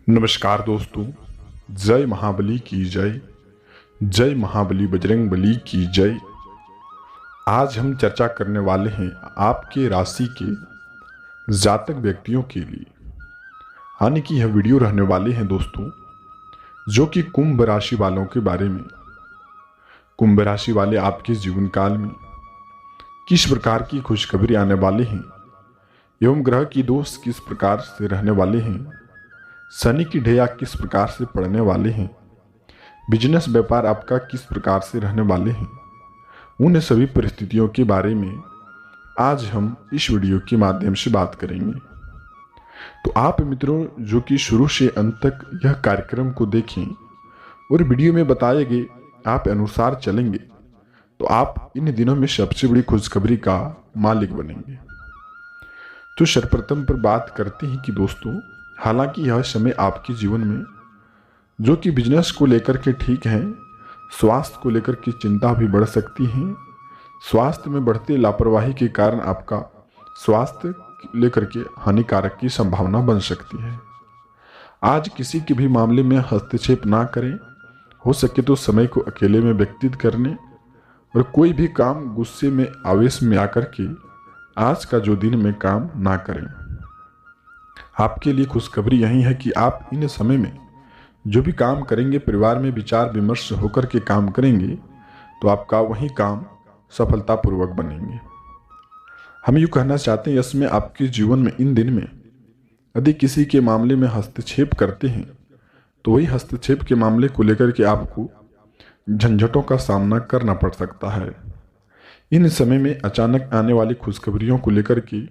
नमस्कार दोस्तों, जय महाबली की जय। जय महाबली बजरंग बली की जय। आज हम चर्चा करने वाले हैं आपके राशि के जातक व्यक्तियों के लिए। यानी कि यह वीडियो रहने वाले हैं दोस्तों जो कि कुंभ राशि वालों के बारे में। कुंभ राशि वाले आपके जीवन काल में किस प्रकार की खुशखबरी आने वाले हैं एवं ग्रह की दोष किस प्रकार से रहने वाले हैं, शनि की ढैया किस प्रकार से पड़ने वाले हैं, बिजनेस व्यापार आपका किस प्रकार से रहने वाले हैं, उन सभी परिस्थितियों के बारे में आज हम इस वीडियो के माध्यम से बात करेंगे। तो आप मित्रों जो कि शुरू से अंत तक यह कार्यक्रम को देखें और वीडियो में बताए गए आप अनुसार चलेंगे तो आप इन दिनों में सबसे बड़ी खुशखबरी का मालिक बनेंगे। तो सर्वप्रथम पर बात करते हैं कि दोस्तों, हालांकि यह समय आपके जीवन में जो कि बिजनेस को लेकर के ठीक है, स्वास्थ्य को लेकर के चिंता भी बढ़ सकती है। स्वास्थ्य में बढ़ती लापरवाही के कारण आपका स्वास्थ्य लेकर के हानिकारक की संभावना बन सकती है। आज किसी के भी मामले में हस्तक्षेप ना करें, हो सके तो समय को अकेले में व्यतीत करने और कोई भी काम गुस्से में आवेश में आकर के आज का जो दिन में काम ना करें। आपके लिए खुशखबरी यही है कि आप इन समय में जो भी काम करेंगे परिवार में विचार विमर्श होकर के काम करेंगे तो आपका वही काम सफलतापूर्वक बनेंगे। हम यूँ कहना चाहते हैं इसमें आपके जीवन में इन दिन में यदि किसी के मामले में हस्तक्षेप करते हैं तो वही हस्तक्षेप के मामले को लेकर के आपको झंझटों का सामना करना पड़ सकता है। इन समय में अचानक आने वाली खुशखबरियों को लेकर के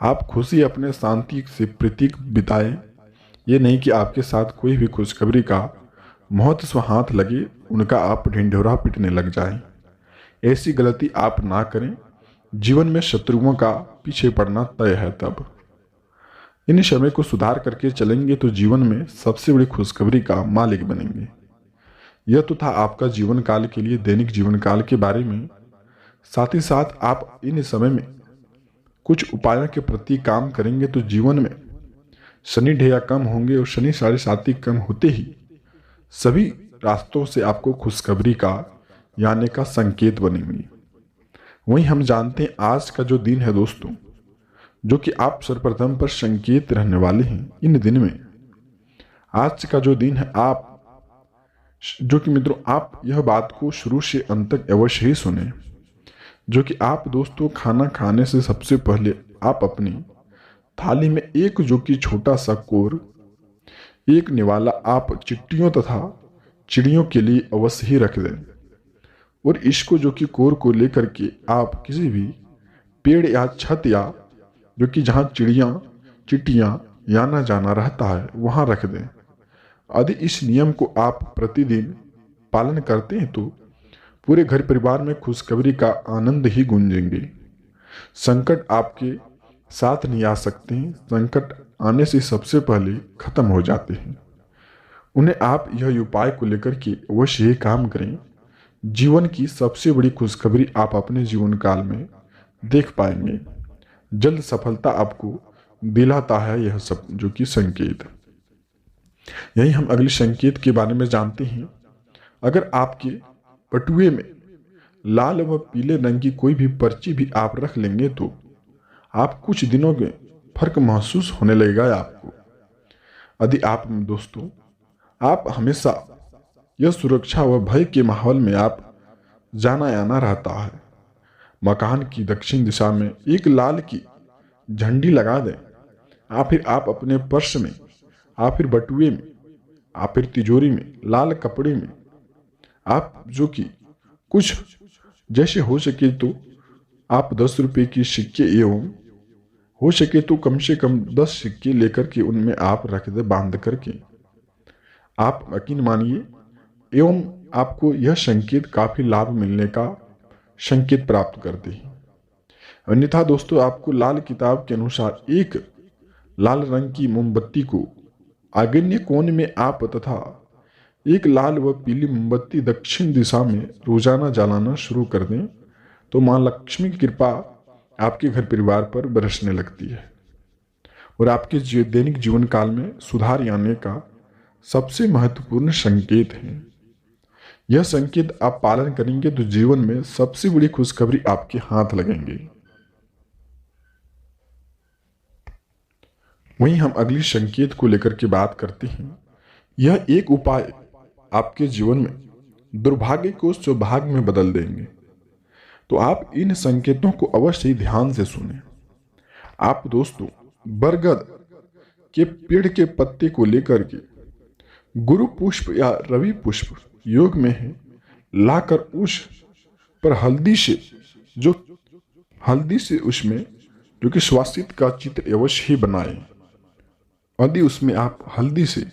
आप खुशी अपने शांति से प्रतीक बिताएं। ये नहीं कि आपके साथ कोई भी खुशखबरी का महत्व हाथ लगे उनका आप ढिंढोरा पीटने लग जाएं। ऐसी गलती आप ना करें। जीवन में शत्रुओं का पीछे पड़ना तय है। तब इन समय को सुधार करके चलेंगे तो जीवन में सबसे बड़ी खुशखबरी का मालिक बनेंगे। यह तो था आपका जीवन काल के लिए दैनिक जीवन काल के बारे में। साथ ही साथ आप इन समय में कुछ उपायों के प्रति काम करेंगे तो जीवन में शनि ढैया कम होंगे और शनि साढ़े साथी कम होते ही सभी रास्तों से आपको खुशखबरी का आने का संकेत बनेंगे। वहीं हम जानते हैं आज का जो दिन है दोस्तों जो कि आप सर्वप्रथम पर संकेत रहने वाले हैं। इन दिन में आज का जो दिन है आप जो कि मित्रों आप यह बात को शुरू से अंत तक अवश्य ही सुने जो कि आप दोस्तों खाना खाने से सबसे पहले आप अपनी थाली में एक जो कि छोटा सा कोर, एक निवाला आप चिट्टियों तथा चिड़ियों के लिए अवश्य ही रख दें और इसको जो कि कोर को लेकर के आप किसी भी पेड़ या छत या जो कि जहाँ चिट्टियाँ आना जाना रहता है वहाँ रख दें। यदि इस नियम को आप प्रतिदिन पालन करते हैं तो पूरे घर परिवार में खुशखबरी का आनंद ही गूंजेंगे। संकट आपके साथ नहीं आ सकते हैं, संकट आने से सबसे पहले खत्म हो जाते हैं। उन्हें आप यह उपाय को लेकर के अवश्य ही काम करें। जीवन की सबसे बड़ी खुशखबरी आप अपने जीवन काल में देख पाएंगे। जल्द सफलता आपको दिलाता है यह सब जो कि संकेत। यही हम अगले संकेत के बारे में जानते हैं। अगर आपके पटुए में लाल व पीले रंग की कोई भी पर्ची भी आप रख लेंगे तो आप कुछ दिनों में फर्क महसूस होने लगेगा आपको। यदि आप दोस्तों आप हमेशा यह सुरक्षा व भय के माहौल में आप जाना आना रहता है, मकान की दक्षिण दिशा में एक लाल की झंडी लगा दें। फिर आप अपने पर्स में, फिर बटुए में, फिर तिजोरी में, लाल कपड़े में आप जो कि कुछ जैसे हो सके तो आप 10 रुपये की सिक्के एवं हो सके तो कम से कम 10 सिक्के लेकर के उनमें आप रख दे बांध करके। आप यकीन मानिए एवं आपको यह संकेत काफी लाभ मिलने का संकेत प्राप्त करते हैं। अन्यथा दोस्तों आपको लाल किताब के अनुसार एक लाल रंग की मोमबत्ती को आग्नेय कोण में आप तथा एक लाल व पीली मोमबत्ती दक्षिण दिशा में रोजाना जलाना शुरू कर दें तो मां लक्ष्मी की कृपा आपके घर परिवार पर बरसने लगती है और आपके दैनिक जीवन काल में सुधार आने का सबसे महत्वपूर्ण संकेत है। यह संकेत आप पालन करेंगे तो जीवन में सबसे बड़ी खुशखबरी आपके हाथ लगेंगे। वहीं हम अगली संकेत को लेकर के बात करते हैं। यह एक उपाय आपके जीवन में दुर्भाग्य को सौभाग्य में बदल देंगे। तो आप इन संकेतों को अवश्य ही ध्यान से सुनें। आप दोस्तों बरगद के पेड़ के पत्ते को लेकर के गुरु पुष्प या रवि पुष्प योग में है लाकर उस पर हल्दी से उसमें जो कि स्वासित का चित्र अवश्य ही बनाएं। यदि उसमें आप हल्दी से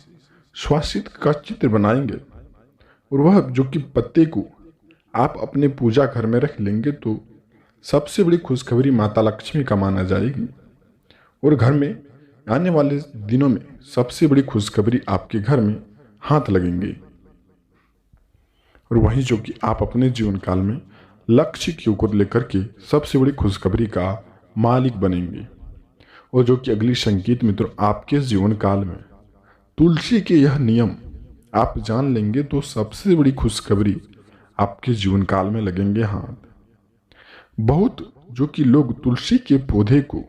स्वासित का चित्र बनाएंगे और वह जो कि पत्ते को आप अपने पूजा घर में रख लेंगे तो सबसे बड़ी खुशखबरी माता लक्ष्मी का माना जाएगी और घर में आने वाले दिनों में सबसे बड़ी खुशखबरी आपके घर में हाथ लगेंगे। और वहीं जो कि आप अपने जीवन काल में लक्ष्य की ओर लेकर के सबसे बड़ी खुशखबरी का मालिक बनेंगे। और जो कि अगली संकेत मित्रों आपके जीवन काल में तुलसी के यह नियम आप जान लेंगे तो सबसे बड़ी खुशखबरी आपके जीवन काल में लगेंगे हाथ। बहुत जो कि लोग तुलसी के पौधे को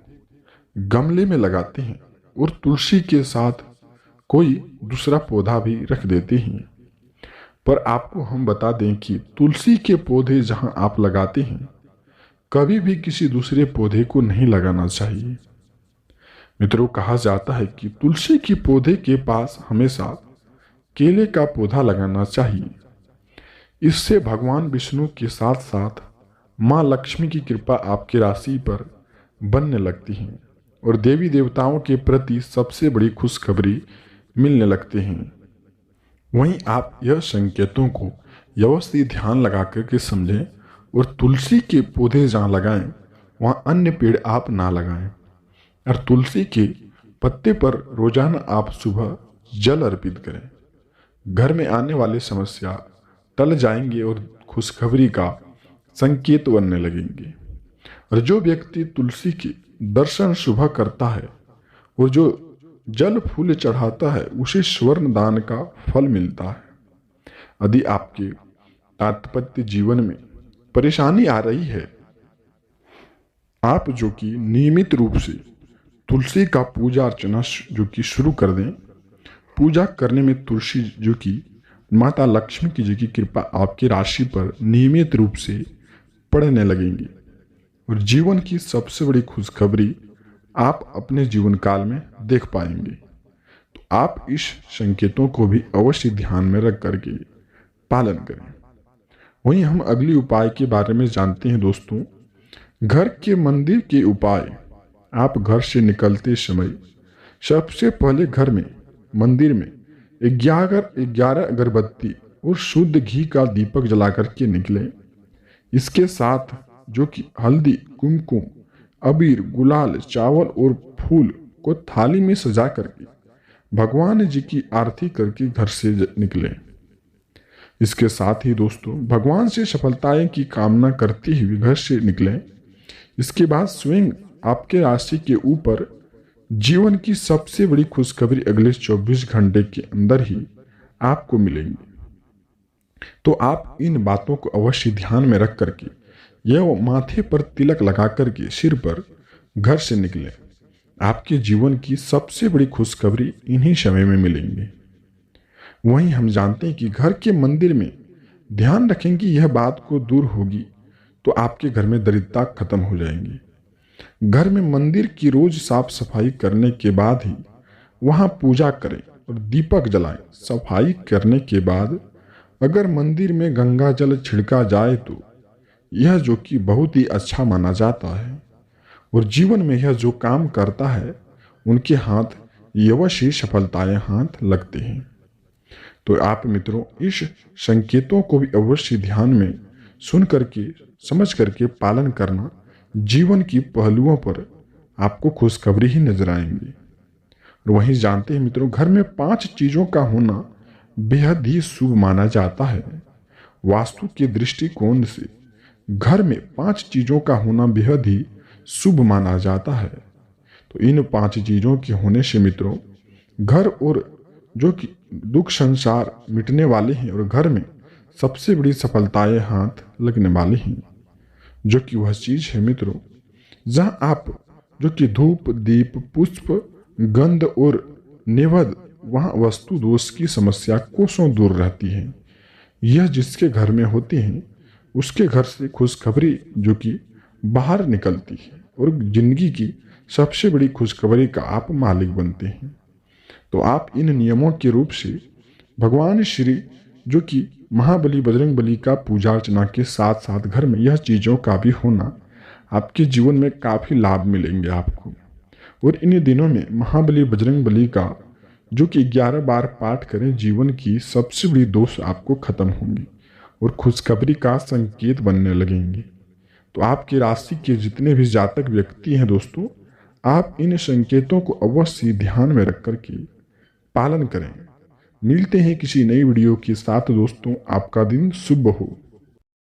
गमले में लगाते हैं और तुलसी के साथ कोई दूसरा पौधा भी रख देते हैं, पर आपको हम बता दें कि तुलसी के पौधे जहां आप लगाते हैं कभी भी किसी दूसरे पौधे को नहीं लगाना चाहिए। मित्रों कहा जाता है कि तुलसी के पौधे के पास हमेशा केले का पौधा लगाना चाहिए। इससे भगवान विष्णु के साथ साथ माँ लक्ष्मी की कृपा आपकी राशि पर बनने लगती है और देवी देवताओं के प्रति सबसे बड़ी खुशखबरी मिलने लगते हैं। वहीं आप यह संकेतों को व्यवस्थित ध्यान लगा करके समझें और तुलसी के पौधे जहाँ लगाएं वहाँ अन्य पेड़ आप ना लगाएं और तुलसी के पत्ते पर रोजाना आप सुबह जल अर्पित करें। घर में आने वाली समस्या टल जाएंगे और खुशखबरी का संकेत बनने लगेंगे। और जो व्यक्ति तुलसी के दर्शन सुबह करता है और जो जल फूल चढ़ाता है उसे स्वर्ण दान का फल मिलता है। यदि आपके दाम्पत्य जीवन में परेशानी आ रही है, आप जो कि नियमित रूप से तुलसी का पूजा अर्चना जो कि शुरू कर दें। पूजा करने में तुलसी जो कि माता लक्ष्मी की जो की कृपा आपकी राशि पर नियमित रूप से पड़ने लगेंगी और जीवन की सबसे बड़ी खुशखबरी आप अपने जीवन काल में देख पाएंगे। तो आप इस संकेतों को भी अवश्य ध्यान में रख करके पालन करें। वहीं हम अगली उपाय के बारे में जानते हैं दोस्तों। घर के मंदिर के उपाय। आप घर से निकलते समय सबसे पहले घर में मंदिर में 11 अगरबत्ती और शुद्ध घी का दीपक जला करके निकले। इसके साथ जो कि हल्दी, कुमकुम, अबीर, गुलाल, चावल और फूल को थाली में सजा करके भगवान जी की आरती करके घर से निकले। इसके साथ ही दोस्तों भगवान से सफलताएं की कामना करते हुए घर से निकले। इसके बाद स्वयं आपके राशि के ऊपर जीवन की सबसे बड़ी खुशखबरी अगले 24 घंटे के अंदर ही आपको मिलेंगी। तो आप इन बातों को अवश्य ध्यान में रख करके यह माथे पर तिलक लगा करके सिर पर घर से निकले। आपके जीवन की सबसे बड़ी खुशखबरी इन्हीं समय में मिलेंगे। वहीं हम जानते हैं कि घर के मंदिर में ध्यान रखेंगे यह बात को दूर होगी तो आपके घर में दरिद्रता खत्म हो जाएंगी। घर में मंदिर की रोज साफ सफाई करने के बाद ही वहां पूजा करें और दीपक जलाएं। सफाई करने के बाद अगर मंदिर में गंगा जल छिड़का जाए तो यह जो कि बहुत ही अच्छा माना जाता है और जीवन में यह जो काम करता है उनके हाथ अवश्य सफलताएं हाथ लगते हैं। तो आप मित्रों इस संकेतों को भी अवश्य ध्यान में सुन करके समझ करके पालन करना। जीवन की पहलुओं पर आपको खुशखबरी ही नजर आएंगी। और वहीं जानते हैं मित्रों घर में 5 चीजों का होना बेहद ही शुभ माना जाता है। वास्तु के दृष्टिकोण से घर में 5 चीजों का होना बेहद ही शुभ माना जाता है। तो इन 5 चीज़ों के होने से मित्रों घर और जो कि दुख संसार मिटने वाले हैं और घर में सबसे बड़ी सफलताएं हाथ लगने वाली हैं। जो कि वह चीज़ है मित्रों जहाँ आप जो कि धूप दीप पुष्प गंध और नेवद वहाँ वस्तु दोष की समस्या कोसों दूर रहती है। यह जिसके घर में होती है उसके घर से खुशखबरी जो कि बाहर निकलती है और जिंदगी की सबसे बड़ी खुशखबरी का आप मालिक बनते हैं। तो आप इन नियमों के रूप से भगवान श्री जो कि महाबली बजरंग बली का पूजा अर्चना के साथ साथ घर में यह चीज़ों का भी होना आपके जीवन में काफ़ी लाभ मिलेंगे आपको। और इन दिनों में महाबली बजरंग बली का जो कि 11 बार पाठ करें जीवन की सबसे बड़ी दोष आपको खत्म होंगी और खुशखबरी का संकेत बनने लगेंगे। तो आपकी राशि के जितने भी जातक व्यक्ति हैं दोस्तों आप इन संकेतों को अवश्य ध्यान में रख करके पालन करें। मिलते हैं किसी नई वीडियो के साथ दोस्तों, आपका दिन शुभ हो।